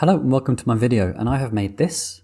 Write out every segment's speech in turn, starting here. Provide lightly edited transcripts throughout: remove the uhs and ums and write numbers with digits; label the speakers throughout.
Speaker 1: Hello and welcome to my video, and I have made this.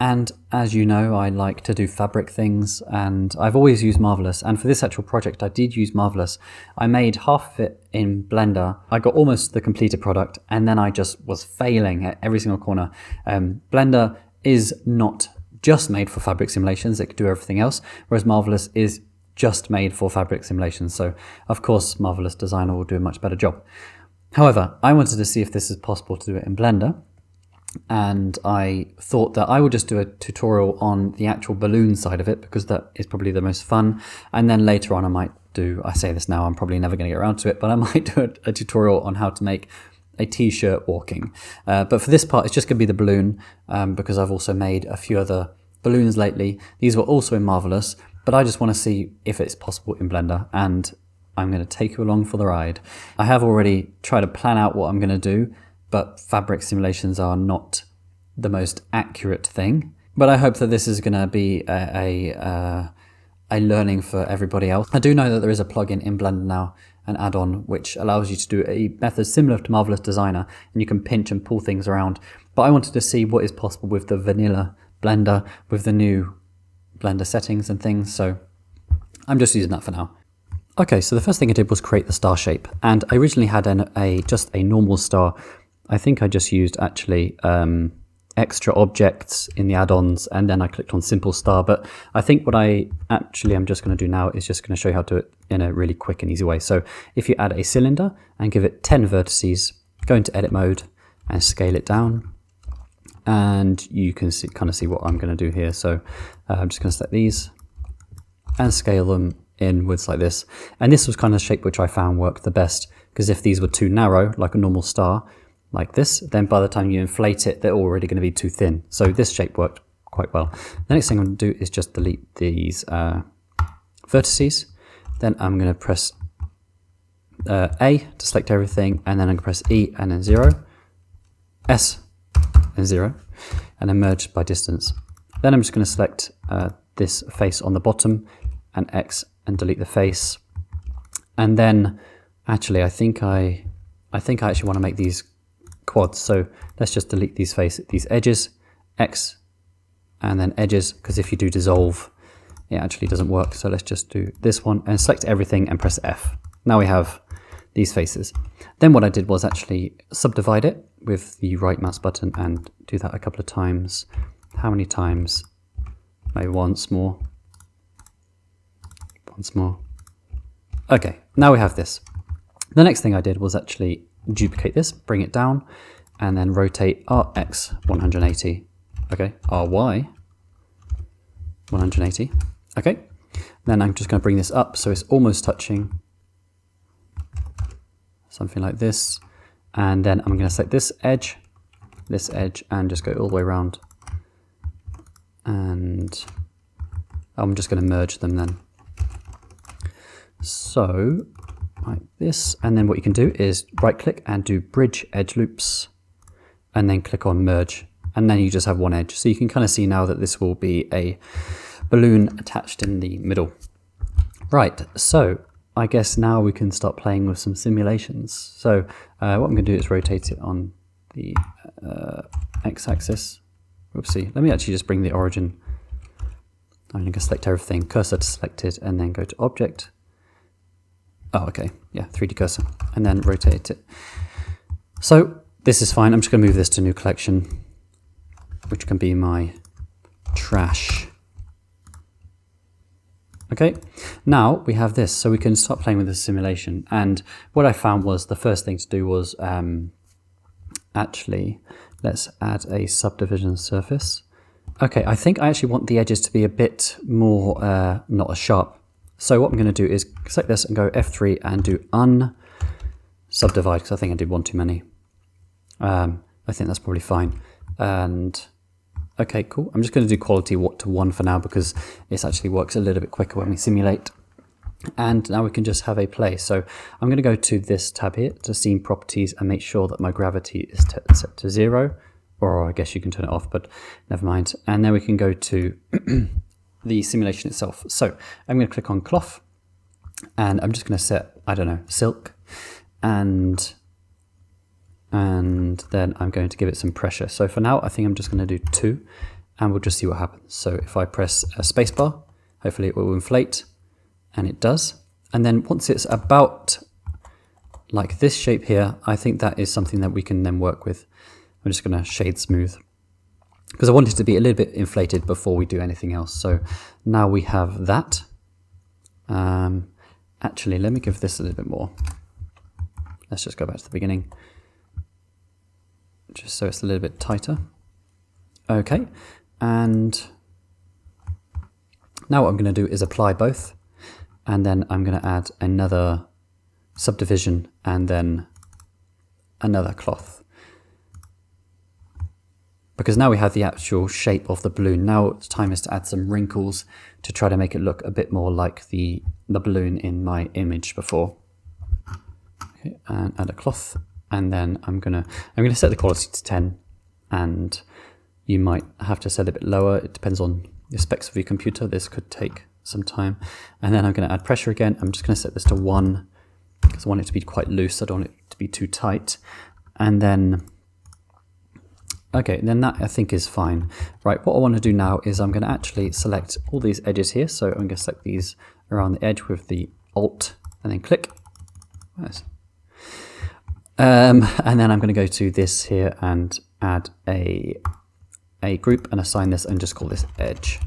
Speaker 1: And as you know, I like to do fabric things, and I've always used Marvelous, and for this actual project I did use Marvelous. I made half of it in Blender. I got almost the completed product, and then I just was failing at every single corner. Blender is not just made for fabric simulations, it could do everything else, whereas Marvelous is just made for fabric simulations, so of course Marvelous Designer will do a much better job. However, I wanted to see if this is possible to do it in Blender, and I thought that I would just do a tutorial on the actual balloon side of it because that is probably the most fun, and then later on I might do, I say this now, I'm probably never going to get around to it, but I might do a tutorial on how to make a t-shirt walking. But for this part it's just going to be the balloon because I've also made a few other balloons lately. These were also in Marvelous, but I just want to see if it's possible in Blender, and I'm going to take you along for the ride. I have already tried to plan out what I'm going to do, but fabric simulations are not the most accurate thing. But I hope that this is going to be a learning for everybody else. I do know that there is a plugin in Blender now, an add-on, which allows you to do a method similar to Marvelous Designer, and you can pinch and pull things around. But I wanted to see what is possible with the vanilla Blender, with the new Blender settings and things, so I'm just using that for now. Okay, so the first thing I did was create the star shape, and I originally had just a normal star. I think I just used actually extra objects in the add-ons, and then I clicked on simple star. But I think what I'm just going to do now is just going to show you how to do it in a really quick and easy way. So if you add a cylinder and give it 10 vertices, go into edit mode and scale it down, and you can kind of see what I'm going to do here. So I'm just going to select these and scale them inwards like this. And this was kind of the shape which I found worked the best, because if these were too narrow, like a normal star, like this, then by the time you inflate it, they're already going to be too thin. So this shape worked quite well. The next thing I'm going to do is just delete these vertices. Then I'm going to press A to select everything, and then I'm going to press E and then 0, S and 0, and then merge by distance. Then I'm just going to select this face on the bottom and X and delete the face. And then actually I think I actually want to make these quads, so let's just delete these edges, X and then edges, because if you do dissolve it actually doesn't work. So let's just do this one and select everything and press F. Now we have these faces. Then what I did was actually subdivide it with the right mouse button and do that a couple of times. How many times? Maybe once more. Okay, now we have this. The next thing I did was actually duplicate this, bring it down, and then rotate Rx 180. Okay, Ry 180. Okay, then I'm just going to bring this up so it's almost touching, something like this. And then I'm going to select this edge, and just go all the way around. And I'm just going to merge them then. So like this, and then what you can do is right click and do bridge edge loops, and then click on merge, and then you just have one edge. So you can kind of see now that this will be a balloon attached in the middle. Right, so I guess now we can start playing with some simulations. So what I'm going to do is rotate it on the x-axis. Oopsie, let me actually just bring the origin. I'm going to select everything, cursor to selected, and then go to object. Oh, okay, yeah, 3D cursor, and then rotate it. So this is fine. I'm just going to move this to new collection, which can be my trash. Okay, now we have this, so we can start playing with the simulation. And what I found was the first thing to do was actually, let's add a subdivision surface. Okay, I think I actually want the edges to be a bit more, not as sharp. So what I'm going to do is select this and go F3 and do unsubdivide, because I think I did one too many. I think that's probably fine. And Okay, cool. I'm just going to do quality to 1 for now because it actually works a little bit quicker when we simulate. And now we can just have a play. So I'm going to go to this tab here to scene properties and make sure that my gravity is set to 0, or I guess you can turn it off, but never mind. And then we can go to the simulation itself. So I'm going to click on cloth and I'm just going to set, I don't know, silk, and then I'm going to give it some pressure. So for now, I think I'm just going to do 2 and we'll just see what happens. So if I press a spacebar, hopefully it will inflate, and it does. And then once it's about like this shape here, I think that is something that we can then work with. I'm just going to shade smooth because I want it to be a little bit inflated before we do anything else. So now we have that. Actually, let me give this a little bit more. Let's just go back to the beginning, just so it's a little bit tighter. Okay, and now what I'm going to do is apply both, and then I'm going to add another subdivision and then another cloth. Because now we have the actual shape of the balloon. Now it's time is to add some wrinkles to try to make it look a bit more like the balloon in my image before. Okay, and add a cloth, and then I'm gonna set the quality to 10, and you might have to set it a bit lower. It depends on the specs of your computer. This could take some time. And then I'm going to add pressure again. I'm just going to set this to 1 because I want it to be quite loose. I don't want it to be too tight. And then, okay, then that I think is fine. Right, what I want to do now is I'm going to actually select all these edges here. So I'm going to select these around the edge with the Alt and then click. Nice. And then I'm going to go to this here and add a group and assign this and just call this edge.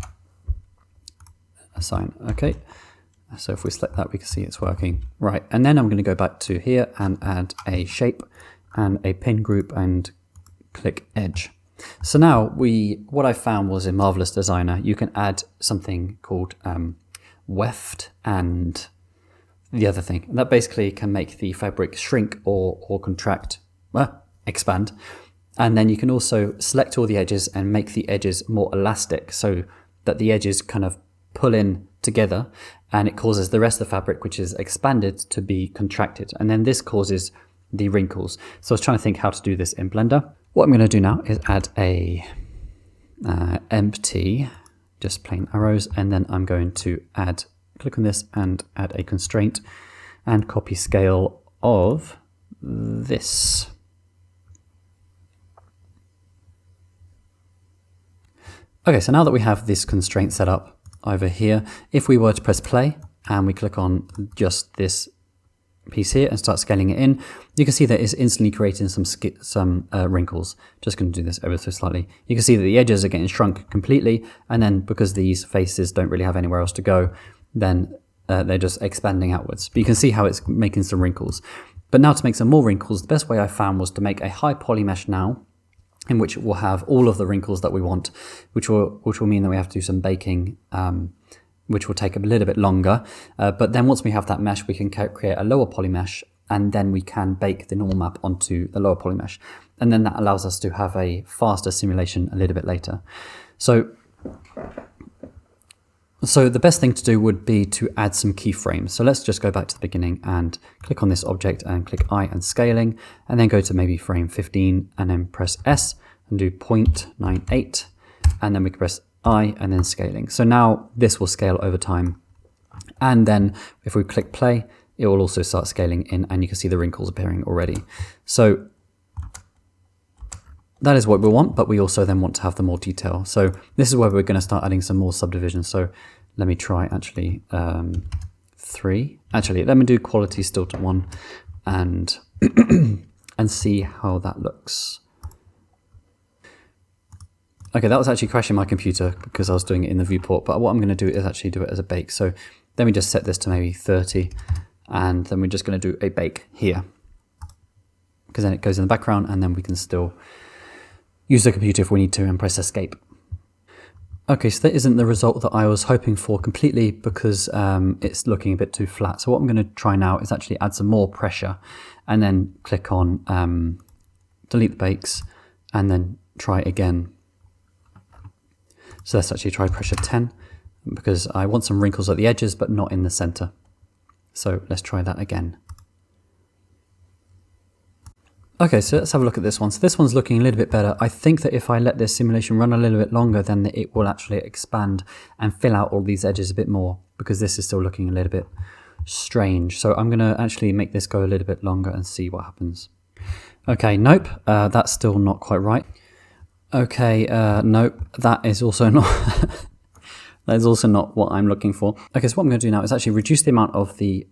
Speaker 1: Assign, okay. So if we select that, we can see it's working. Right, and then I'm going to go back to here and add a shape and a pin group and click edge. So now what I found was in Marvelous Designer, you can add something called weft and the other thing. And that basically can make the fabric shrink or contract, well, expand. And then you can also select all the edges and make the edges more elastic so that the edges kind of pull in together, and it causes the rest of the fabric, which is expanded, to be contracted. And then this causes the wrinkles. So I was trying to think how to do this in Blender. What I'm going to do now is add a empty, just plain arrows, and then I'm going to click on this and add a constraint and copy scale of this. Okay, so now that we have this constraint set up over here, if we were to press play and we click on just this piece here and start scaling it in, you can see that it's instantly creating some wrinkles. Just going to do this ever so slightly. You can see that the edges are getting shrunk completely, and then because these faces don't really have anywhere else to go, then they're just expanding outwards. But you can see how it's making some wrinkles. But now to make some more wrinkles, the best way I found was to make a high poly mesh now, in which it will have all of the wrinkles that we want, which will mean that we have to do some baking, which will take a little bit longer. But then once we have that mesh, we can create a lower poly mesh, and then we can bake the normal map onto the lower poly mesh. And then that allows us to have a faster simulation a little bit later. So the best thing to do would be to add some keyframes. So let's just go back to the beginning and click on this object and click I and scaling, and then go to maybe frame 15 and then press S and do 0.98, and then we can press I and then scaling. So now this will scale over time. And then if we click play, it will also start scaling in, and you can see the wrinkles appearing already. So that is what we want, but we also then want to have the more detail. So this is where we're going to start adding some more subdivisions. So let me try actually 3. Actually, let me do quality still to 1 and and see how that looks. Okay, that was actually crashing my computer because I was doing it in the viewport, but what I'm going to do is actually do it as a bake. So then we just set this to maybe 30, and then we're just going to do a bake here, because then it goes in the background, and then we can still use the computer if we need to and press escape. Okay, so that isn't the result that I was hoping for completely, because it's looking a bit too flat. So what I'm going to try now is actually add some more pressure, and then click on delete the bakes, and then try again. So let's actually try pressure 10 because I want some wrinkles at the edges, but not in the center. So let's try that again. Okay, so let's have a look at this one. So this one's looking a little bit better. I think that if I let this simulation run a little bit longer, then it will actually expand and fill out all these edges a bit more, because this is still looking a little bit strange. So I'm going to actually make this go a little bit longer and see what happens. Okay, nope, that's still not quite right. Okay, nope, that is also not that is also not what I'm looking for. Okay, so what I'm going to do now is actually reduce the amount of the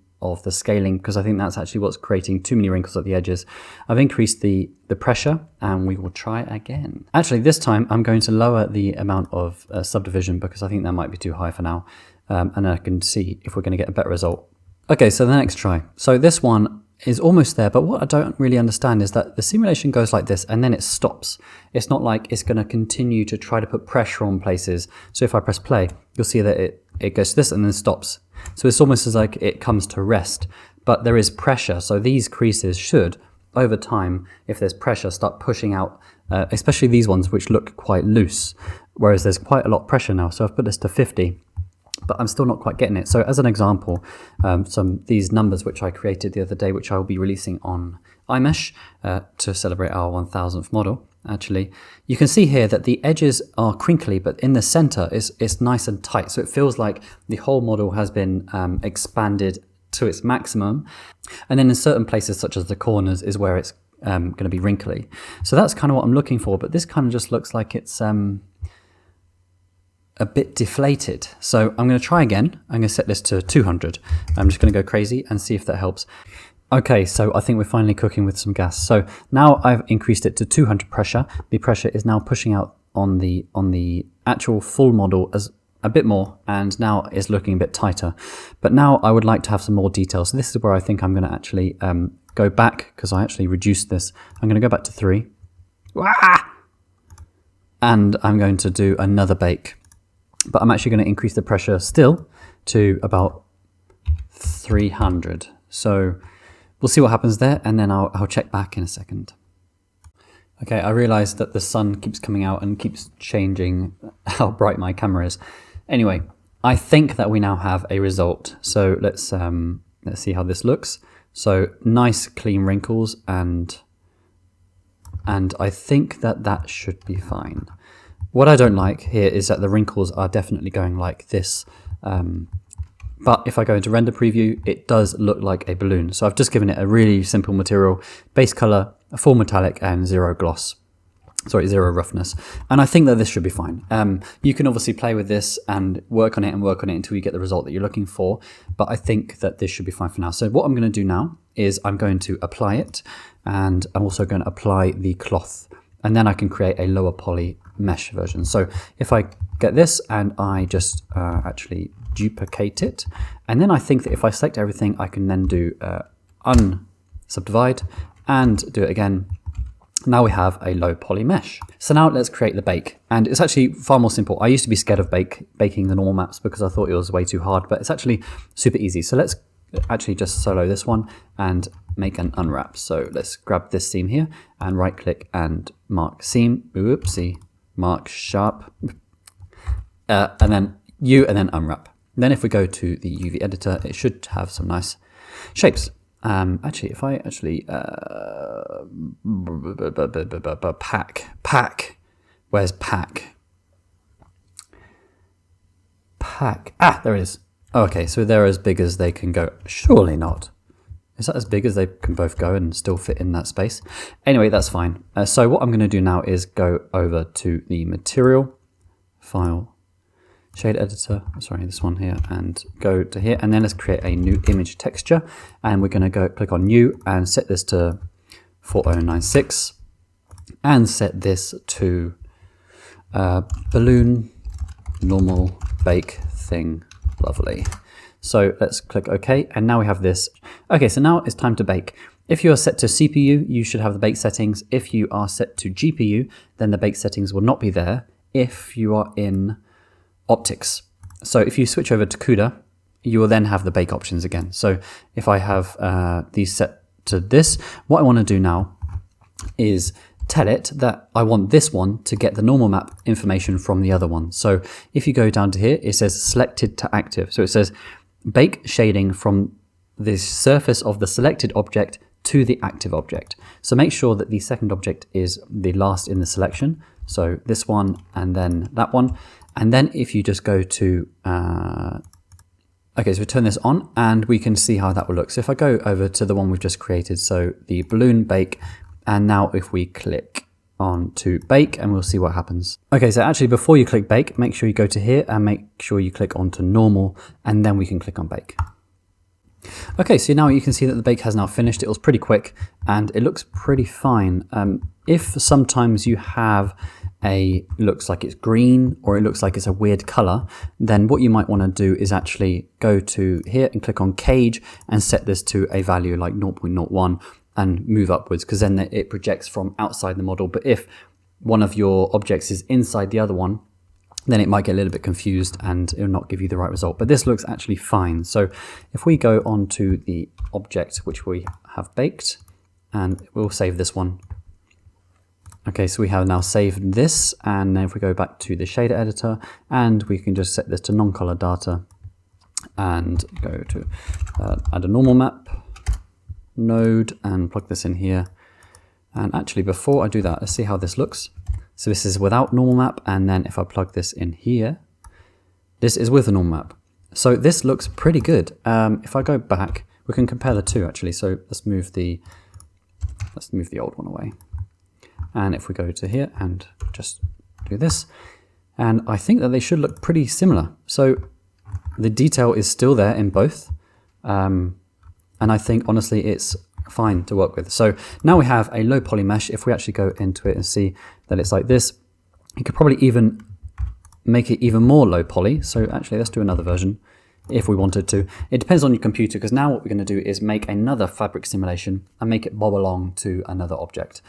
Speaker 1: scaling, because I think that's actually what's creating too many wrinkles at the edges. I've increased the pressure, and we will try again. Actually, this time I'm going to lower the amount of subdivision, because I think that might be too high for now, and I can see if we're going to get a better result. Okay, so the next try. So this one is almost there, but what I don't really understand is that the simulation goes like this and then it stops. It's not like it's going to continue to try to put pressure on places. So if I press play, you'll see that it goes to this and then stops. So it's almost as like it comes to rest, but there is pressure. So these creases should, over time, if there's pressure, start pushing out, especially these ones which look quite loose, whereas there's quite a lot of pressure now. So I've put this to 50. But I'm still not quite getting it. So as an example, these numbers which I created the other day, which I will be releasing on iMeshh to celebrate our 1000th model, actually, you can see here that the edges are crinkly, but in the center it's nice and tight. So it feels like the whole model has been expanded to its maximum. And then in certain places, such as the corners, is where it's going to be wrinkly. So that's kind of what I'm looking for. But this kind of just looks like it's a bit deflated. So I'm going to try again. I'm going to set this to 200. I'm just going to go crazy and see if that helps. Okay, so I think we're finally cooking with some gas. So now I've increased it to 200 pressure. The pressure is now pushing out on the actual full model as a bit more, and now it's looking a bit tighter. But now I would like to have some more detail. So this is where I think I'm going to actually go back, because I actually reduced this. I'm going to go back to 3. And I'm going to do another bake. But I'm actually going to increase the pressure still to about 300. So we'll see what happens there, and then I'll check back in a second. Okay, I realized that the sun keeps coming out and keeps changing how bright my camera is. Anyway, I think that we now have a result. So let's see how this looks. So nice clean wrinkles, and I think that should be fine. What I don't like here is that the wrinkles are definitely going like this. But if I go into render preview, it does look like a balloon. So I've just given it a really simple material, base color, a full metallic, and zero gloss. Sorry, zero roughness. And I think that this should be fine. You can obviously play with this and work on it until you get the result that you're looking for. But I think that this should be fine for now. So what I'm going to do now is I'm going to apply it, and I'm also going to apply the cloth. And then I can create a lower poly mesh version. So if I get this and I just actually duplicate it, and then I think that if I select everything, I can then do unsubdivide and do it again. Now we have a low poly mesh. So now let's create the bake. And it's actually far more simple. I used to be scared of baking the normal maps because I thought it was way too hard, but it's actually super easy. So let's actually just solo this one and make an unwrap. So let's grab this seam here and right click and mark seam. Oopsie, mark sharp, and then and then unwrap. Then if we go to the UV editor, it should have some nice shapes. Actually, if I actually pack, where's pack? There it is. Okay, so they're as big as they can go. Surely not. Is that as big as they can both go and still fit in that space? Anyway, that's fine. So what I'm going to do now is go over to the material, file, shade editor, sorry, this one here, and go to here, and then let's create a new image texture, and we're going to go click on new and set this to 4096 and set this to balloon normal bake thing. Lovely. So let's click OK, and now we have this. Okay, so now it's time to bake. If you are set to CPU, you should have the bake settings. If you are set to GPU, then the bake settings will not be there if you are in optics. So if you switch over to CUDA, you will then have the bake options again. So if I have these set to this, what I want to do now is tell it that I want this one to get the normal map information from the other one. So if you go down to here, it says selected to active. So it says bake shading from the surface of the selected object to the active object. So make sure that the second object is the last in the selection. So this one and then that one. And then if you just go to, okay, so we turn this on and we can see how that will look. So if I go over to the one we've just created, so the balloon bake, and now if we click on to bake and we'll see what happens. Okay, so actually before you click bake, make sure you go to here and make sure you click on to normal, and then we can click on bake. Okay, so now you can see that the bake has now finished. It was pretty quick and it looks pretty fine. If sometimes you have looks like it's green or it looks like it's a weird color, then what you might want to do is actually go to here and click on cage and set this to a value like 0.01 and move upwards, because then it projects from outside the model. But if one of your objects is inside the other one, then it might get a little bit confused and it will not give you the right result. But this looks actually fine. So if we go on to the object which we have baked, and we'll save this one. Okay, so we have now saved this, and then if we go back to the shader editor, and we can just set this to non-color data and go to add a normal map node and plug this in here. And actually before I do that, let's see how this looks. So this is without normal map, and then if I plug this in here, this is with a normal map. So this looks pretty good. If I go back, we can compare the two actually. So let's move the old one away. And if we go to here and just do this, and I think that they should look pretty similar. So the detail is still there in both. And I think honestly it's fine to work with. So now we have a low poly mesh. If we actually go into it and see that it's like this, you could probably even make it even more low poly. So actually let's do another version if we wanted to. It depends on your computer, because now what we're going to do is make another fabric simulation and make it bob along to another object.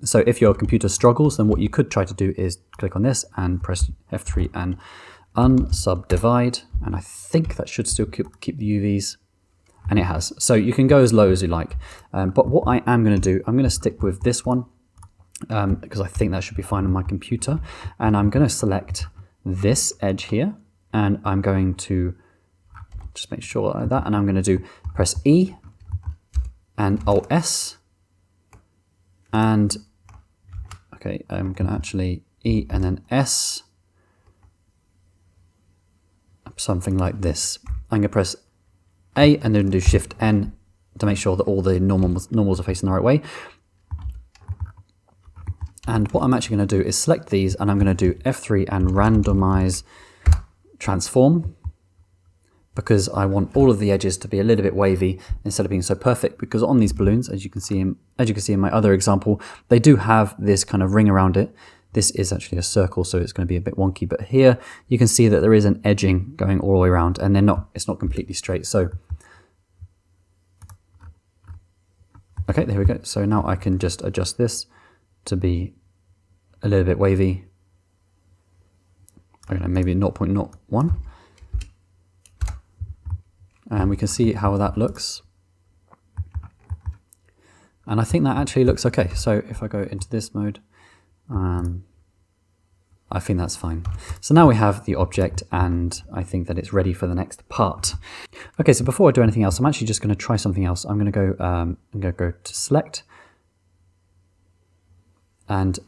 Speaker 1: So if your computer struggles, then what you could try to do is click on this and press F3 and unsubdivide, and I think that should still keep the UVs. And it has. So you can go as low as you like. But what I am going to do, I'm going to stick with this one because I think that should be fine on my computer. And I'm going to select this edge here, and I'm going to just make sure like that. And I'm going to press E and Alt S. And okay, I'm going to actually E and then S. Something like this. I'm going to press A and then do Shift N to make sure that all the normals are facing the right way. And what I'm actually going to do is select these, and I'm going to do F3 and randomize transform, because I want all of the edges to be a little bit wavy instead of being so perfect. Because on these balloons, as you can see in my other example, they do have this kind of ring around it. This is actually a circle, so it's going to be a bit wonky. But here you can see that there is an edging going all the way around, and it's not completely straight. So, okay, there we go. So now I can just adjust this to be a little bit wavy. I don't know, maybe 0.01. And we can see how that looks. And I think that actually looks okay. So if I go into this mode, I think that's fine. So now we have the object, and I think that it's ready for the next part. Okay, so before I do anything else, I'm actually just going to try something else. I'm going to go to select and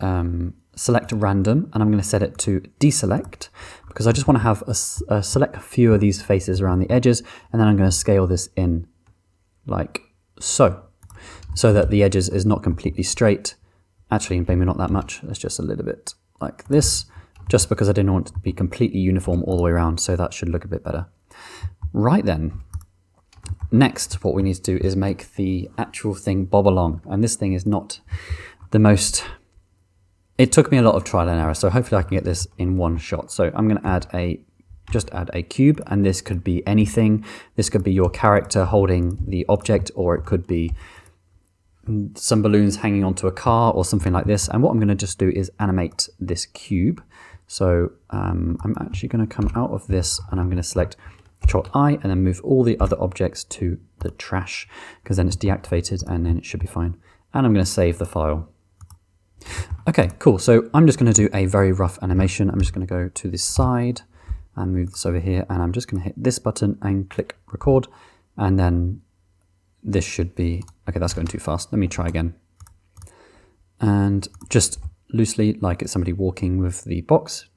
Speaker 1: select random, and I'm going to set it to deselect, because I just want to have select a few of these faces around the edges, and then I'm going to scale this in like so that the edges is not completely straight. Actually, maybe not that much. It's just a little bit like this, just because I didn't want it to be completely uniform all the way around, so that should look a bit better. Right then, next what we need to do is make the actual thing bob along, and this thing is not the most... It took me a lot of trial and error, so hopefully I can get this in one shot. So I'm going to just add a cube, and this could be anything. This could be your character holding the object, or it could be some balloons hanging onto a car or something like this. And what I'm going to just do is animate this cube. So I'm actually going to come out of this, and I'm going to select Control I and then move all the other objects to the trash, because then it's deactivated and then it should be fine. And I'm going to save the file. Okay, cool. So I'm just going to do a very rough animation. I'm just going to go to this side and move this over here, and I'm just going to hit this button and click record, and then this should be, okay, that's going too fast. Let me try again. And just loosely, like it's somebody walking with the box.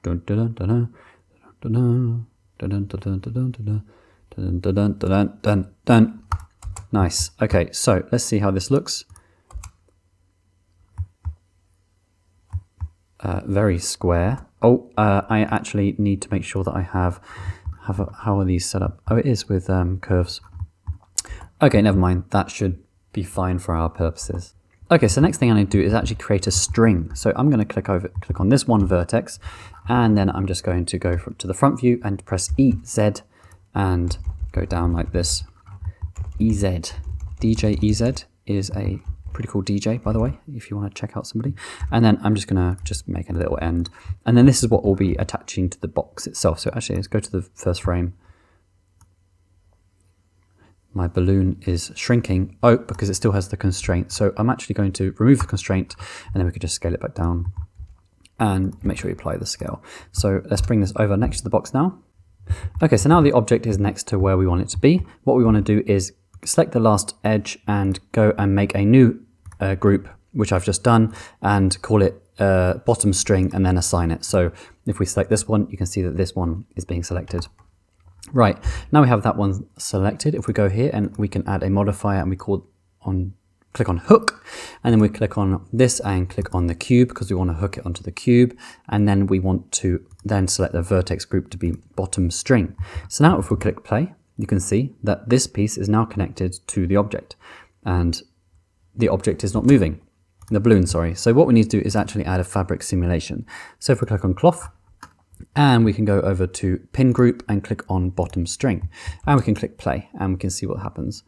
Speaker 1: Nice. Okay, so let's see how this looks. Very square. Oh, I actually need to make sure that I have how are these set up? Oh, it is with curves. Okay, never mind. That should be fine for our purposes. Okay, so next thing I need to do is actually create a string. So I'm going to click on this one vertex, and then I'm just going to go to the front view and press EZ and go down like this. EZ. DJ EZ is a pretty cool DJ, by the way, if you want to check out somebody. And then I'm just going to make a little end. And then this is what will be attaching to the box itself. So actually, let's go to the first frame. My balloon is shrinking. Oh, because it still has the constraint. So I'm actually going to remove the constraint, and then we could just scale it back down and make sure you apply the scale. So let's bring this over next to the box now. Okay, so now the object is next to where we want it to be. What we want to do is select the last edge and go and make a new group, which I've just done, and call it bottom string, and then assign it. So if we select this one, you can see that this one is being selected. Right, now we have that one selected. If we go here and we can add a modifier, and we click on hook, and then we click on this and click on the cube because we want to hook it onto the cube, and then we want to then select the vertex group to be bottom string. So now if we click play, you can see that this piece is now connected to the object, and the object is not moving, the balloon, sorry. So what we need to do is actually add a fabric simulation. So if we click on cloth, and we can go over to pin group and click on bottom string, and we can click play, and we can see what happens.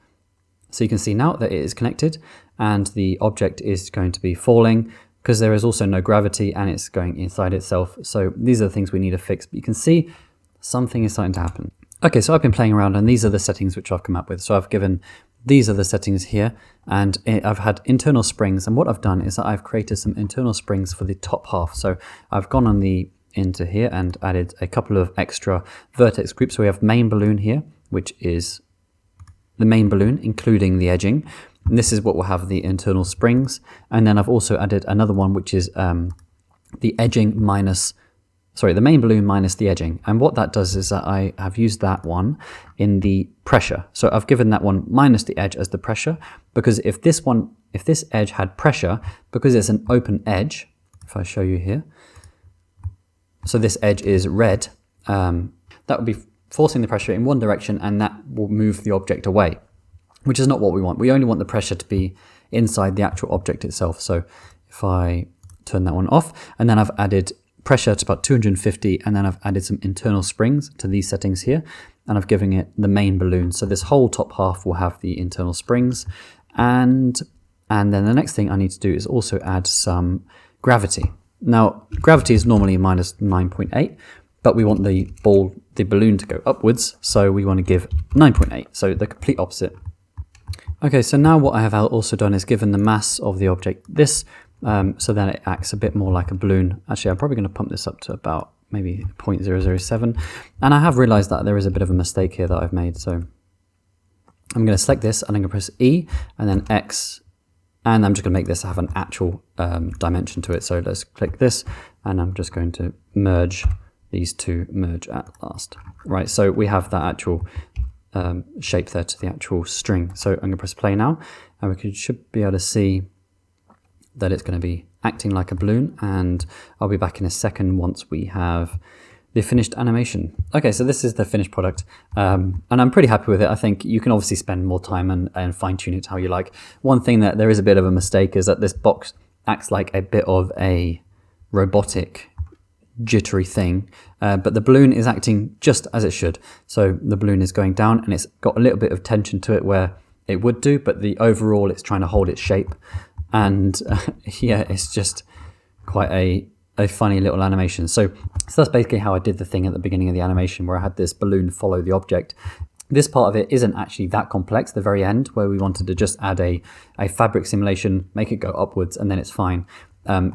Speaker 1: So you can see now that it is connected, and the object is going to be falling because there is also no gravity, and it's going inside itself. So these are the things we need to fix, but you can see something is starting to happen. Okay, so I've been playing around, and these are the settings which I've come up with. So I've given, these are the settings here, and I've had internal springs, and what I've done is that I've created some internal springs for the top half. So I've gone on into here and added a couple of extra vertex groups. So we have main balloon here, which is the main balloon, including the edging. And this is what will have the internal springs. And then I've also added another one, which is the edging minus, sorry, the main balloon minus the edging. And what that does is that I have used that one in the pressure. So I've given that one minus the edge as the pressure, because if this edge had pressure, because it's an open edge, if I show you here, so this edge is red, that would be forcing the pressure in one direction, and that will move the object away, which is not what we want. We only want the pressure to be inside the actual object itself. So if I turn that one off, and then I've added pressure to about 250, and then I've added some internal springs to these settings here, and I've given it the main balloon. So this whole top half will have the internal springs, and then the next thing I need to do is also add some gravity. Now, gravity is normally minus 9.8, but we want the balloon to go upwards, so we want to give 9.8, so the complete opposite. Okay, so now what I have also done is given the mass of the object this, so then it acts a bit more like a balloon. Actually, I'm probably going to pump this up to about maybe 0.007, and I have realized that there is a bit of a mistake here that I've made, so I'm going to select this, and I'm going to press E, and then X, and I'm just going to make this have an actual dimension to it. So let's click this, and I'm just going to merge these two, merge at last. Right, so we have that actual shape there to the actual string. So I'm going to press play now, and we should be able to see that it's going to be acting like a balloon, and I'll be back in a second once we have the finished animation. Okay, so this is the finished product, and I'm pretty happy with it. I think you can obviously spend more time and fine tune it how you like. One thing that there is a bit of a mistake is that this box acts like a bit of a robotic jittery thing, but the balloon is acting just as it should. So the balloon is going down, and it's got a little bit of tension to it where it would do, but the overall it's trying to hold its shape, and yeah, it's just quite a funny little animation. So that's basically how I did the thing at the beginning of the animation, where I had this balloon follow the object. This part of it isn't actually that complex, the very end, where we wanted to just add a fabric simulation, make it go upwards, and then it's fine.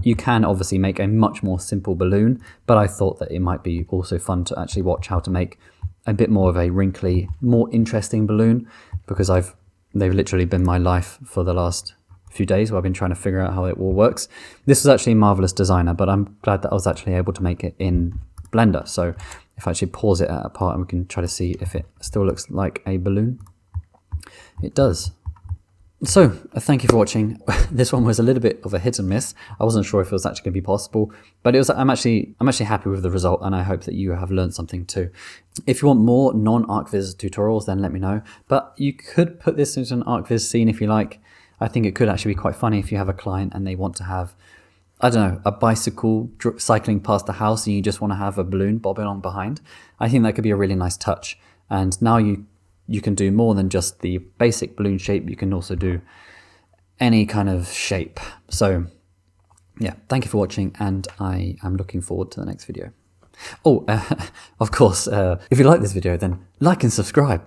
Speaker 1: You can obviously make a much more simple balloon, but I thought that it might be also fun to actually watch how to make a bit more of a wrinkly, more interesting balloon, because they've literally been my life for the last few days where I've been trying to figure out how it all works. This was actually Marvelous Designer, but I'm glad that I was actually able to make it in Blender. So if I actually pause it at a part and we can try to see if it still looks like a balloon. It does. So thank you for watching. This one was a little bit of a hit and miss. I wasn't sure if it was actually going to be possible, but I'm actually happy with the result, and I hope that you have learned something too. If you want more non-arch-vis tutorials, then let me know. But you could put this into an arch-vis scene if you like. I think it could actually be quite funny if you have a client and they want to have, I don't know, a bicycle cycling past the house and you just want to have a balloon bobbing on behind. I think that could be a really nice touch. And now you can do more than just the basic balloon shape. You can also do any kind of shape. So yeah, thank you for watching, and I am looking forward to the next video. Oh, of course, if you like this video, then like and subscribe.